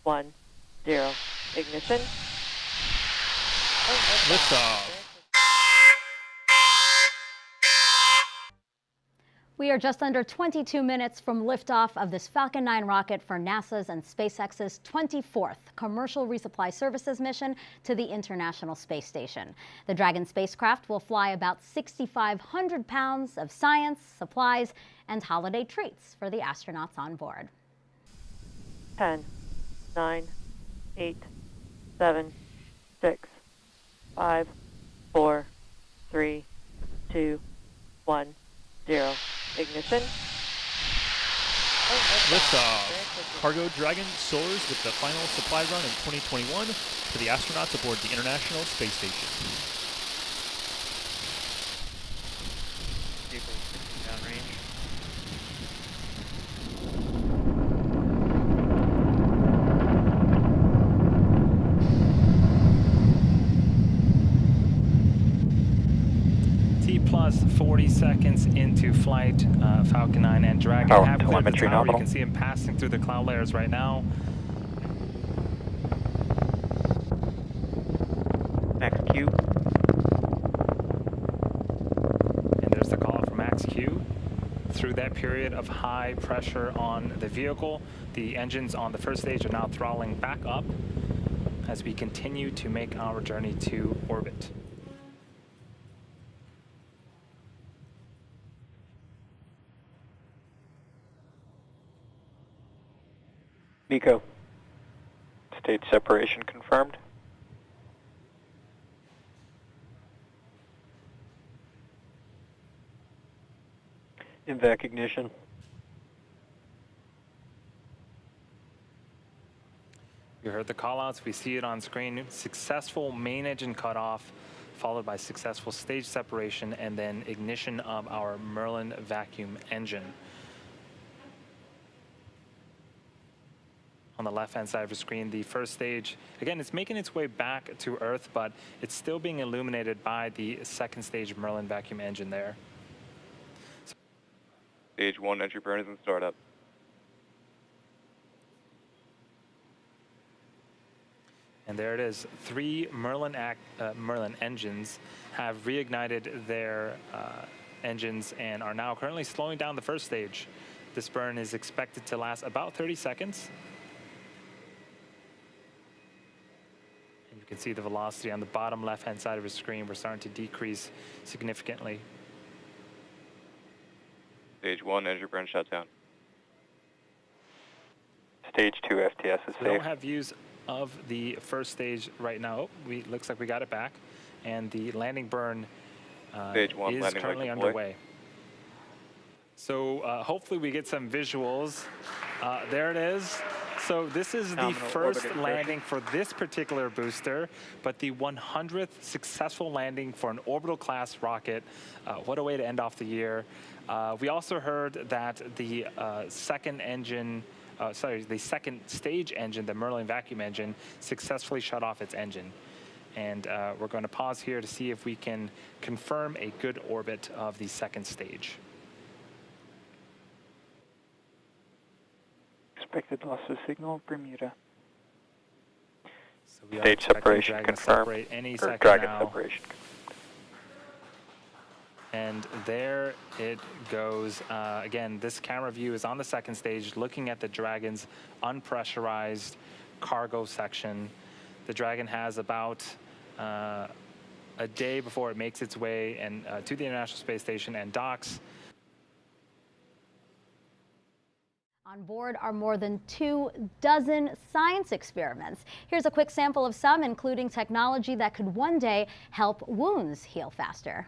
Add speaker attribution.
Speaker 1: 1, 0. Ignition.
Speaker 2: Liftoff.
Speaker 3: We are just under 22 minutes from liftoff of this Falcon 9 rocket for NASA's and SpaceX's 24th commercial resupply services mission to the International Space Station. The Dragon spacecraft will fly about 6,500 pounds of science, supplies, and holiday treats for the astronauts on board.
Speaker 1: 10, 9, 8, 7, 6, 5, 4, 3, 2, 1, 0. Ignition.
Speaker 2: Liftoff. Cargo Dragon soars with the final supply run in 2021 for the astronauts aboard the International Space Station.
Speaker 4: Vehicle downrange.
Speaker 5: Plus 40 seconds into flight, Falcon 9 and Dragon have cleared the tower. You can see them passing through the cloud layers right now.
Speaker 4: Max Q.
Speaker 5: And there's the call for Max Q. Through that period of high pressure on the vehicle, the engines on the first stage are now throttling back up as we continue to make our journey to orbit.
Speaker 6: Nico. Stage separation confirmed. INVAC ignition.
Speaker 5: You heard the callouts. We see it on screen. Successful main engine cutoff, followed by successful stage separation, and then ignition of our Merlin vacuum engine. On the left-hand side of the screen, the first stage, again, it's making its way back to Earth, but it's still being illuminated by the second stage Merlin vacuum engine there.
Speaker 6: Stage 1 entry burn is in startup.
Speaker 5: And there it is. 3 Merlin engines have reignited their engines and are now currently slowing down the first stage. This burn is expected to last about 30 seconds. You can see the velocity on the bottom left-hand side of the screen. We're starting to decrease significantly.
Speaker 6: Stage 1 engine burn shutdown. Stage 2 FTS is safe.
Speaker 5: We don't have views of the first stage right now. Looks like we got it back, and the landing burn
Speaker 6: Stage 1
Speaker 5: is currently underway. So hopefully we get some visuals. There it is. So this is the first landing for this particular booster, but the 100th successful landing for an orbital class rocket. What a way to end off the year. We also heard that the second stage engine, the Merlin vacuum engine, successfully shut off its engine. And we're going to pause here to see if we can confirm a good orbit of the second stage.
Speaker 6: Expected loss of signal, Bermuda.
Speaker 5: So we
Speaker 6: Stage separation confirmed.
Speaker 5: Any
Speaker 6: or
Speaker 5: second
Speaker 6: Dragon
Speaker 5: now.
Speaker 6: separation.
Speaker 5: And there it goes. Again, this camera view is on the second stage, looking at the Dragon's unpressurized cargo section. The Dragon has about a day before it makes its way to the International Space Station and docks.
Speaker 3: On board are more than 24 science experiments. Here's a quick sample of some, including technology that could one day help wounds heal faster.